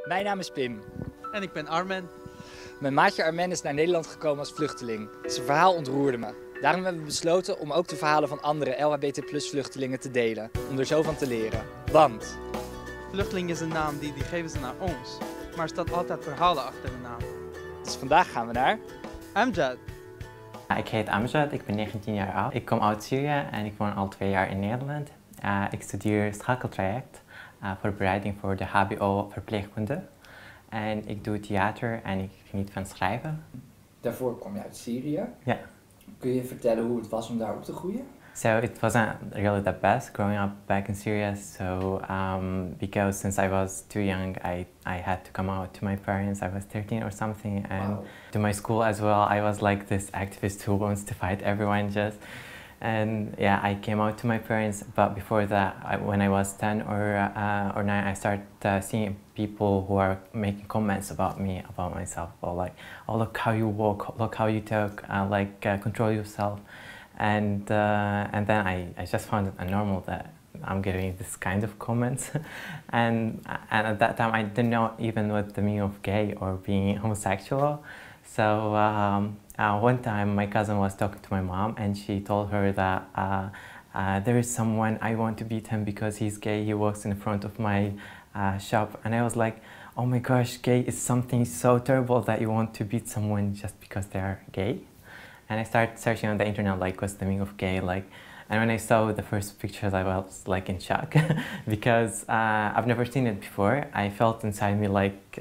Mijn naam is Pim. En ik ben Armen. Mijn maatje Armen is naar Nederland gekomen als vluchteling. Zijn verhaal ontroerde me. Daarom hebben we besloten om ook de verhalen van andere LHBT+-vluchtelingen te delen. Om er zo van te leren. Want Vluchteling is een naam die geven ze naar ons. Maar er staat altijd verhalen achter de naam. Dus vandaag gaan we naar Amjad. Ik heet Amjad, ik ben 19 jaar oud. Ik kom uit Syrië en ik woon al 2 jaar in Nederland. Ik studeer schakeltraject, voorbereiding voor de HBO verpleegkunde. En ik doe theater en ik geniet van schrijven. Daarvoor kom je uit Syrië. Ja. Kun je vertellen hoe het was om daar op te groeien? So it wasn't really the best growing up back in Syria. So because since I was too young, I had to come out to my parents. I was 13 or something, and to my school as well. I was like this activist who wants to fight everyone just. And yeah, I came out to my parents, but before that, when I was 10 or 9, I started seeing people who are making comments about me, about myself, or like, oh, look how you walk, look how you talk, control yourself. And then I just found it normal that I'm getting this kind of comments. and at that time, I didn't know even what the meaning of gay or being homosexual. So one time my cousin was talking to my mom and she told her that there is someone, I want to beat him because he's gay, he walks in front of my shop. And I was like, oh my gosh, gay is something so terrible that you want to beat someone just because they are gay. And I started searching on the internet, like, what's the meaning of gay, like, and when I saw the first pictures, I was like in shock because I've never seen it before. I felt inside me like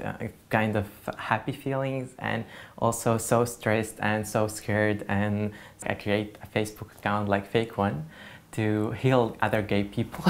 kind of happy feelings and also so stressed and so scared. And I create a Facebook account, like fake one, to heal other gay people.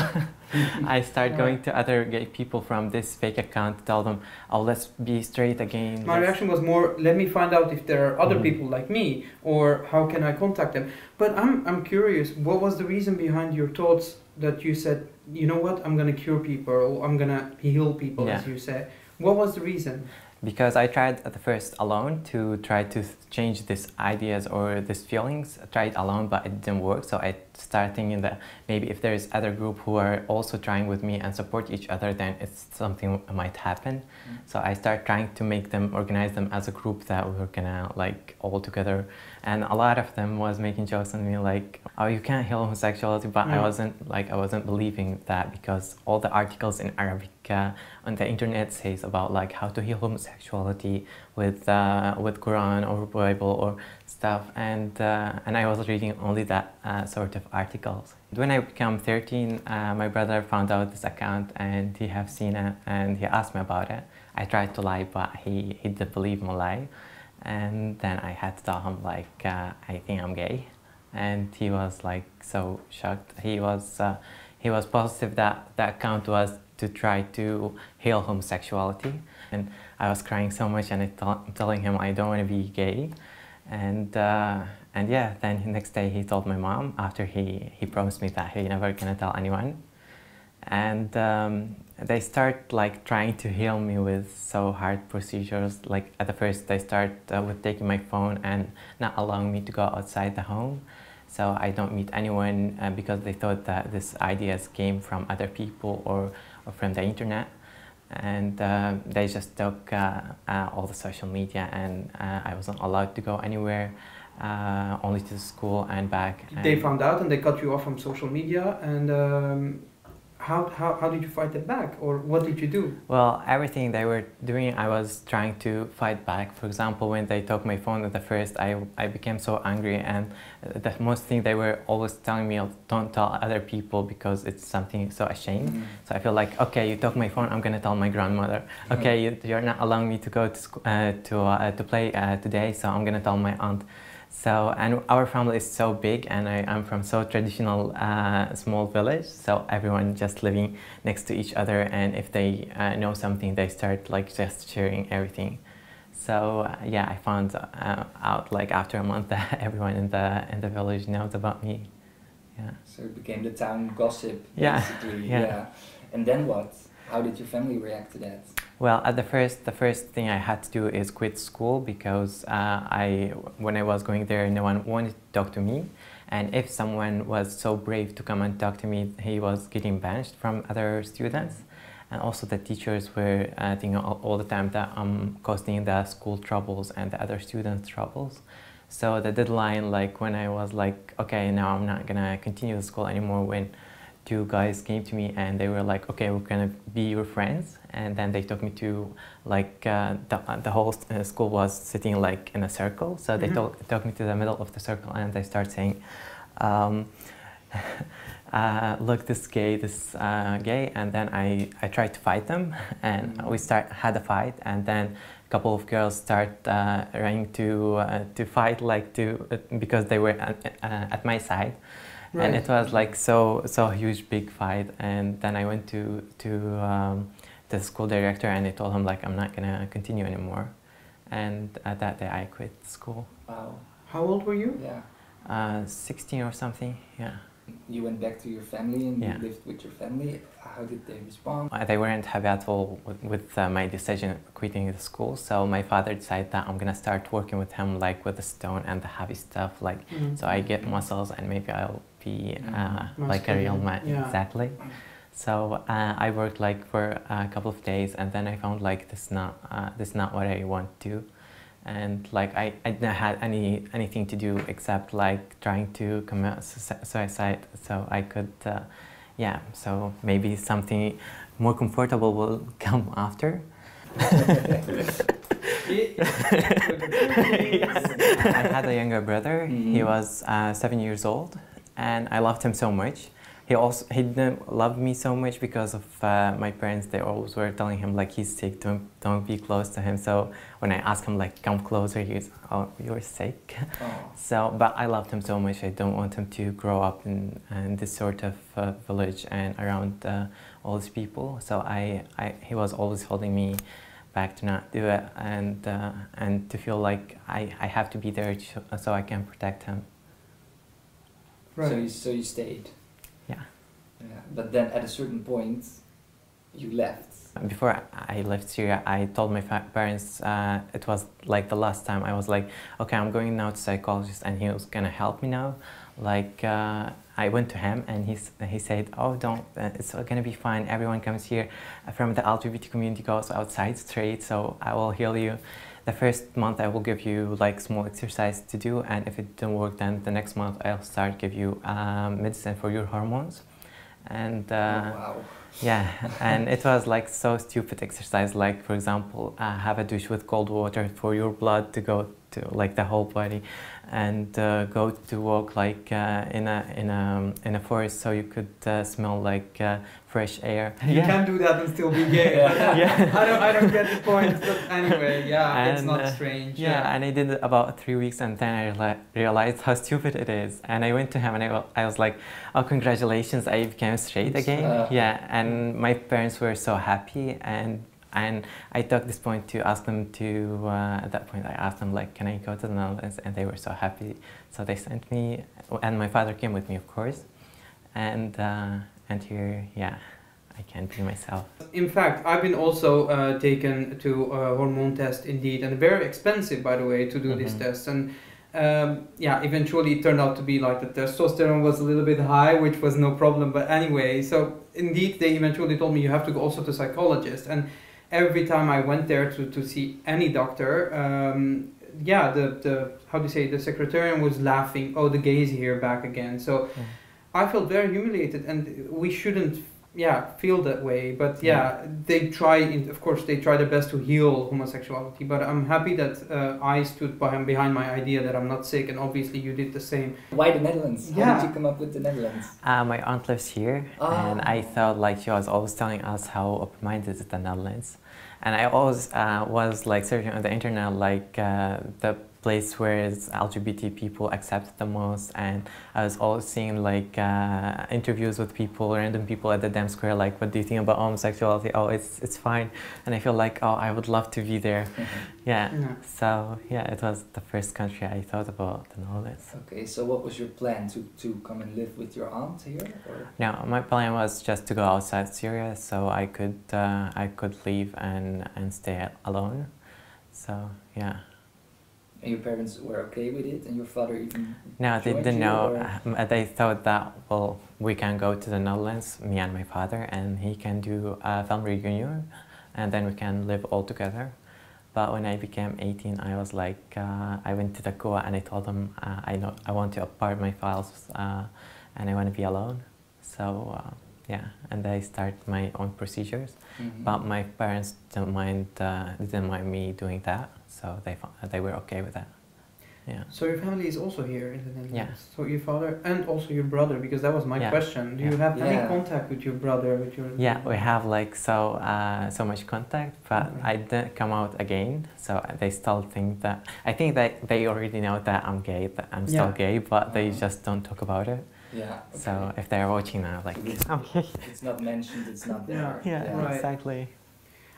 I start going to other gay people from this fake account to tell them, oh, let's be straight again. My reaction was more, let me find out if there are other people like me, or how can I contact them. But I'm curious, what was the reason behind your thoughts that you said, you know what, I'm gonna cure people, or I'm gonna heal people, as you say. What was the reason? Because I tried at the first alone to try to change these ideas or these feelings. I tried alone, but it didn't work. So I started thinking that maybe if there is other group who are also trying with me and support each other, then it's something might happen. So I started trying to make them, organize them as a group that we were gonna like all together. And a lot of them was making jokes on me like, oh, you can't heal homosexuality, but I wasn't believing that because all the articles in Arabic on the internet says about like how to heal homosexuality with Quran or Bible or stuff, and I was reading only that sort of articles. When I became 13, my brother found out this account and he have seen it and he asked me about it. I tried to lie, but he didn't believe my lie, and then I had to tell him like I think I'm gay, and he was like so shocked. He was positive that the account was to try to heal homosexuality, and I was crying so much and I'm telling him I don't want to be gay, and yeah, then the next day he told my mom after he promised me that he never gonna tell anyone, and they start like trying to heal me with so hard procedures. Like at the first they start with taking my phone and not allowing me to go outside the home. So I don't meet anyone because they thought that these ideas came from other people or from the internet. And they just took all the social media and I wasn't allowed to go anywhere, only to school and back. They found out and they cut you off from social media, and how did you fight it back, or what did you do? Well, everything they were doing, I was trying to fight back. For example, when they took my phone at the first, I became so angry, and the most thing they were always telling me, don't tell other people because it's something so ashamed. So I feel like, okay, you took my phone, I'm gonna tell my grandmother. Okay, you're not allowing me to go to school, to play today, so I'm gonna tell my aunt. So, and our family is so big, and I'm from so traditional small village, so everyone just living next to each other, and if they know something, they start like just sharing everything. So yeah, I found out like after a month that everyone in the village knows about me. Yeah. So it became the town gossip, basically. Yeah. And then what? How did your family react to that? Well, at the first thing I had to do is quit school because when I was going there, no one wanted to talk to me. And if someone was so brave to come and talk to me, he was getting banished from other students. and also the teachers were thinking all the time that I'm causing the school troubles and the other students' troubles. So the deadline, like when I was like, okay, now I'm not gonna continue the school anymore, when two guys came to me and they were like, okay, we're gonna be your friends, and then they took me to like the whole school was sitting like in a circle, so they took me to the middle of the circle and they start saying, look, this gay, and then I tried to fight them, and we had a fight, and then a couple of girls start running to fight, like because they were at my side. Right. And it was like so huge, big fight. And then I went to the school director and I told him like I'm not gonna continue anymore. And that day I quit school. Wow. How old were you? Yeah. 16 or something. Yeah. You went back to your family and you lived with your family. How did they respond? They weren't happy at all with my decision of quitting the school. So my father decided that I'm gonna start working with him, like with the stone and the heavy stuff, like so I get muscles and maybe I'll be like a real man. Yeah. Exactly. So I worked like for a couple of days, and then I found like this is not what I want to. And like I didn't have anything to do except like trying to commit suicide, so I could, yeah. So maybe something more comfortable will come after. I had a younger brother. He was 7 years old, and I loved him so much. He didn't love me so much because of my parents. They always were telling him like he's sick, don't be close to him. So when I asked him like come closer, he's, oh, you're sick. Oh. So but I loved him so much. I don't want him to grow up in this sort of village and around all these people. So he was always holding me back to not do it, and to feel like I have to be there so I can protect him. Right. So you stayed. Yeah. Yeah. But then at a certain point, you left. Before I left Syria, I told my parents, it was like the last time, I was like, okay, I'm going now to psychologist and he was gonna help me now. Like, I went to him and he said, oh, don't, it's gonna be fine. Everyone comes here from the LGBT community, goes outside straight, so I will heal you. The first month I will give you like small exercise to do, and if it didn't work, then the next month I'll start give you medicine for your hormones. And wow. yeah, and it was like so stupid exercise, like for example, have a douche with cold water for your blood to go to like the whole body, and go to walk like in a forest so you could smell like fresh air. You can do that and still be gay. Yeah. I don't get the point, but anyway, yeah, and, it's not strange. Yeah, and I did it about 3 weeks, and then I realized how stupid it is. And I went to him and I was like, oh, congratulations, I became straight again. Yeah, and my parents were so happy, and I took this point to ask them to, at that point I asked them like, can I go to the Netherlands? And they were so happy. So they sent me, and my father came with me, of course. And here, yeah, I can be myself. In fact, I've been also taken to a hormone test indeed, and very expensive, by the way, to do this test. And yeah, eventually it turned out to be like the testosterone was a little bit high, which was no problem. But anyway, so indeed they eventually told me you have to go also to a psychologist. And every time I went there to see any doctor, yeah, the how do you say, the secretarian was laughing, oh, the gays here back again. So I felt very humiliated, and we shouldn't, yeah, feel that way. But yeah, they try, of course, they try their best to heal homosexuality. But I'm happy that I stood behind my idea that I'm not sick, and obviously you did the same. Why the Netherlands? How did you come up with the Netherlands? My aunt lives here, and I felt like she was always telling us how open-minded is the Netherlands. And I always was like searching on the internet, like the place where LGBT people accepted the most, and I was always seeing like interviews with people, random people at the Dam Square, like, what do you think about homosexuality? Oh, it's fine. And I feel like, oh, I would love to be there. Yeah. So yeah, it was the first country I thought about, the Netherlands. Okay, so what was your plan, to come and live with your aunt here? Or? No, my plan was just to go outside Syria, so I could leave and stay alone. So yeah. And your parents were okay with it, and your father even No, they didn't you, know. They thought that, well, we can go to the Netherlands, me and my father, and he can do a family reunion, and then we can live all together. But when I became 18, I was like, I went to the COA and I told them, I want to apart my files and I want to be alone. So yeah, and I start my own procedures. But my parents didn't mind me doing that, so they were okay with that. Yeah. So your family is also here in the Netherlands? Yeah. So your father and also your brother, because that was my question. Do you have any contact with your brother? Yeah, we have like so much contact, but I didn't come out again, so they still think that, I think that they already know that I'm gay, that I'm still gay, but they just don't talk about it. Yeah. Okay. So if they're watching now, like, I'm gay. It's not mentioned, it's not there. Yeah, right. Exactly.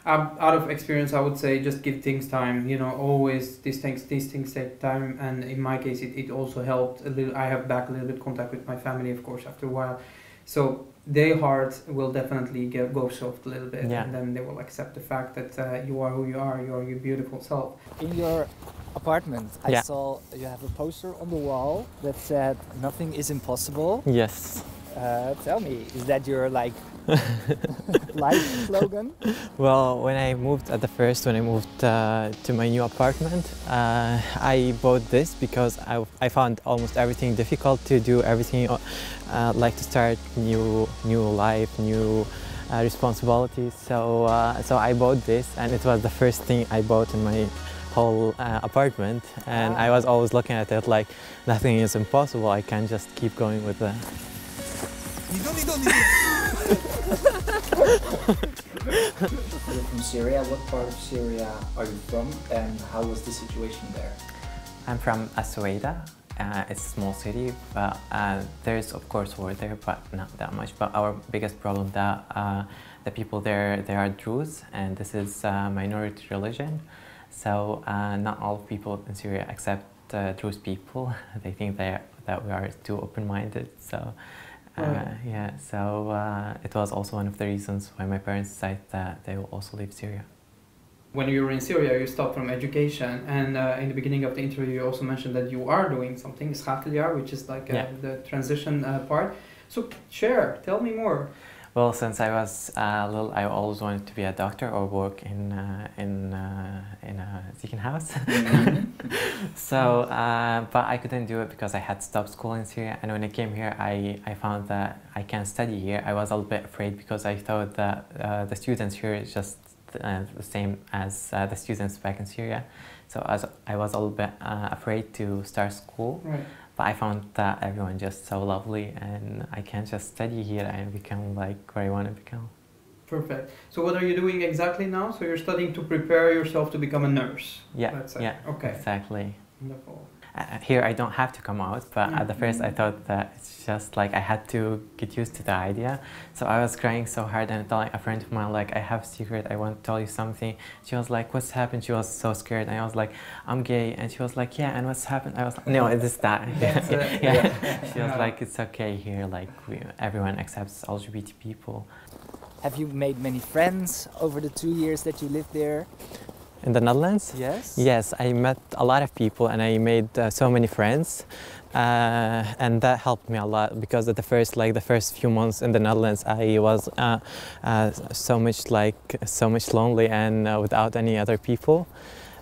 Out of experience, I would say just give things time. You know, always these things take time, and in my case, it also helped a little. I have back a little bit contact with my family, of course, after a while. So their heart will definitely go soft a little bit, and then they will accept the fact that you are who you are. You are your beautiful self. In your apartment, I saw you have a poster on the wall that said "Nothing is impossible." Yes. Tell me, is that your like life slogan? Well, when I moved when I moved to my new apartment, I bought this because I found almost everything difficult to do, everything like to start new life, new responsibilities. So I bought this, and it was the first thing I bought in my whole apartment, and I was always looking at it like nothing is impossible. I can just keep going with that. You're from Syria. What part of Syria are you from, and how was the situation there? I'm from Asweda. It's a small city, but there's of course war there, but not that much. But our biggest problem that the people there, they are Druze, and this is a minority religion. So not all people in Syria accept Druze people. They think that we are too open-minded. So. It was also one of the reasons why my parents decided that they will also leave Syria. When you were in Syria, you stopped from education, and in the beginning of the interview you also mentioned that you are doing something, schakeljaar, which is like the transition part. So tell me more. Well, since I was little, I always wanted to be a doctor or work in a ziekenhuis. So, but I couldn't do it because I had stopped school in Syria. And when I came here, I found that I can study here. I was a little bit afraid because I thought that the students here is just the same as the students back in Syria. So I was a little bit afraid to start school. Right. But I found that everyone just so lovely, and I can just study here and become like where I want to become. Perfect. So what are you doing exactly now? So you're studying to prepare yourself to become a nurse. Yeah. Let's say. Yeah. Okay. Exactly. Wonderful. Here I don't have to come out, but at the first I thought that it's just like I had to get used to the idea. So I was crying so hard and telling a friend of mine like, I have a secret, I want to tell you something. She was like, what's happened? She was so scared, and I was like, I'm gay. And she was like, yeah, and what's happened? I was like, no, it's that. She was like, it's okay here, like everyone accepts LGBT people. Have you made many friends over the 2 years that you lived there? In the Netherlands? Yes. Yes, I met a lot of people and I made so many friends, and that helped me a lot because at the first few months in the Netherlands I was so much lonely and without any other people.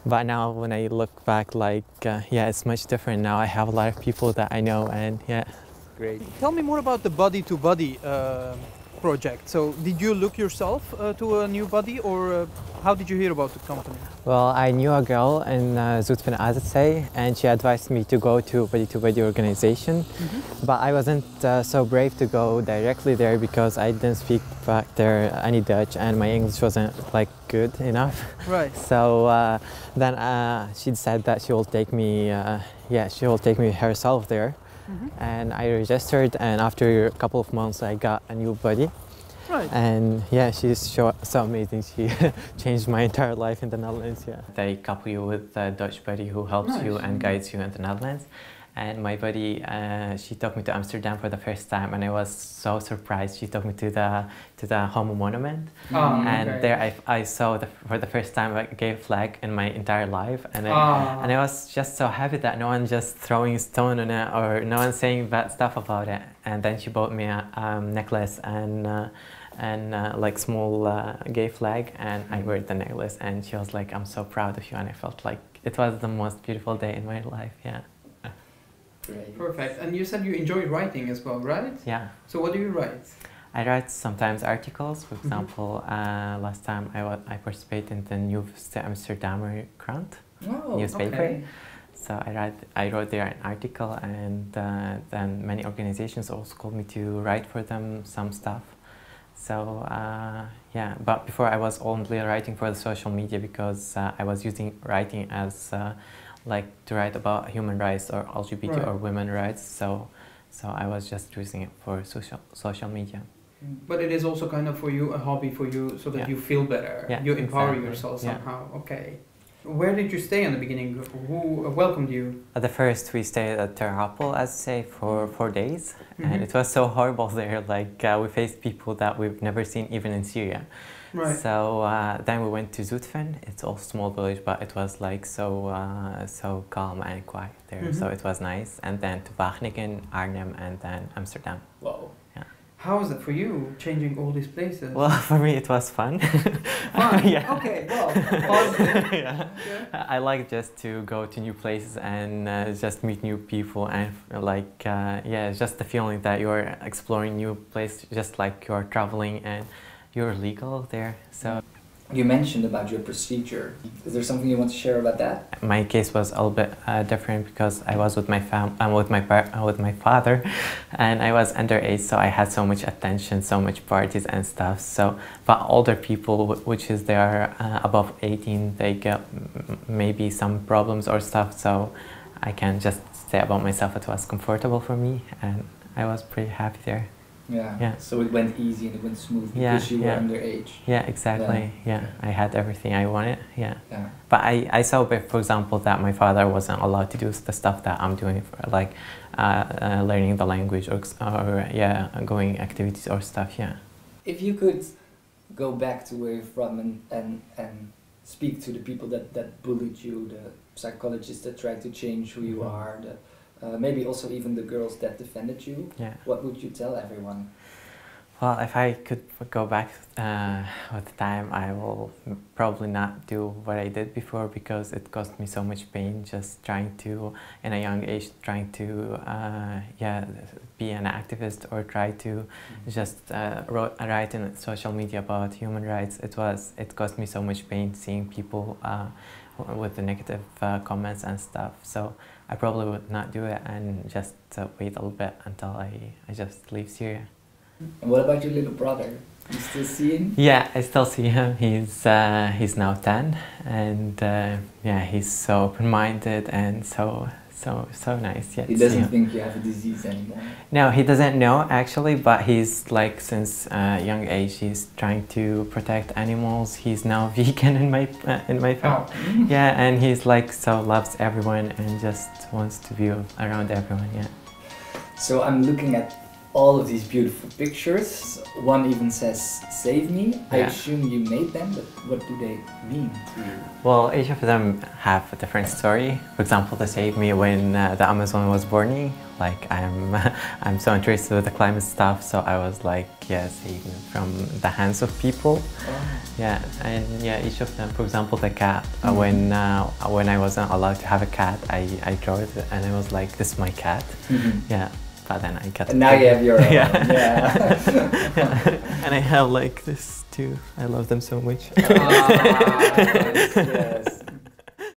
But now when I look back, it's much different now. I have a lot of people that I know, and Great. Tell me more about the body-to-body project. So did you look yourself to a new body, or how did you hear about the company? Well, I knew a girl in Zoetveen Azetse, and she advised me to go to body organization. But I wasn't so brave to go directly there because I didn't speak back there any Dutch, and my English wasn't like good enough. Right. So then she decided that she will take me. She will take me herself there. And I registered, and after a couple of months I got a new buddy. Right. And she's so amazing. She changed my entire life in the Netherlands. They couple you with a Dutch buddy who helps you and guides you in the Netherlands. And my buddy, she took me to Amsterdam for the first time, and I was so surprised. She took me to the Homo Monument, and there I saw for the first time a gay flag in my entire life, and I was just so happy that no one just throwing a stone on it or no one saying bad stuff about it. And then she bought me a necklace and like small gay flag, and I wear the necklace, and she was like, "I'm so proud of you," and I felt like it was the most beautiful day in my life. Yeah. Great. Perfect. And you said you enjoy writing as well, right? Yeah. So what do you write? I write sometimes articles. For example, last time I participated in the Nieuwste Amsterdammer Krant newspaper. Okay. So I wrote there an article, and then many organizations also called me to write for them some stuff. So yeah, but before I was only writing for the social media because I was using writing as like to write about human rights or LGBT or women rights. So I was just using it for social media. But it is also kind of for you a hobby for you, so that you feel better. Yeah, you empower exactly. yourself somehow. Okay. Where did you stay in the beginning? Who welcomed you? At the first, we stayed at Ter Apel, as say, for 4 days, and it was so horrible there. Like we faced people that we've never seen even in Syria. Right. So then we went to Zutphen. It's a small village, but it was like so calm and quiet there. So it was nice. And then to Wageningen, Arnhem, and then Amsterdam. Wow. How was it for you, changing all these places? Well, for me it was fun. Fun? Yeah. Okay, well, positive. Yeah. I like just to go to new places and just meet new people and like, yeah, just the feeling that you're exploring new places, just like you're traveling and you're legal there. So. You mentioned about your procedure. Is there something you want to share about that? My case was a little bit different because I was with my with my father, and I was underage, so I had so much attention, so much parties and stuff. So, but older people, which is they are above 18, they get maybe some problems or stuff. So, I can just say about myself, it was comfortable for me, and I was pretty happy there. Yeah. So it went easy and it went smooth because you were underage. Yeah, exactly. Yeah. I had everything I wanted. Yeah. But I saw, for example, that my father wasn't allowed to do the stuff that I'm doing, for, like learning the language or going activities or stuff. Yeah. If you could go back to where you're from and speak to the people that bullied you, the psychologists that tried to change who you are, maybe also even the girls that defended you, what would you tell everyone? Well, if I could go back with time, I will probably not do what I did before because it caused me so much pain just trying to, in a young age, trying to be an activist or try to just write in social media about human rights. It caused me so much pain seeing people with the negative comments and stuff. So I probably would not do it and just wait a little bit until I just leave Syria. And what about your little brother? You still see him? Yeah, I still see him. He's now 10, and yeah, he's so open-minded and so nice. Yeah, he doesn't think you have a disease anymore. No, he doesn't know actually, but he's like since young age he's trying to protect animals. He's now vegan in my family. Oh. Yeah, and he's like so loves everyone and just wants to be around everyone. Yeah. So I'm looking at all of these beautiful pictures. One even says "Save me." I assume you made them, but what do they mean to you? Well, each of them have a different story. For example, the Save Me when the Amazon was burning. Like I'm so interested with the climate stuff, so I was like, yeah, save me from the hands of people. Yeah, and yeah, each of them. For example, the cat. When I wasn't allowed to have a cat, I drew it, and I was like, this is my cat. Yeah. But then I got. And now you have your own. Yeah. Yeah. And I have like this too. I love them so much. Yes.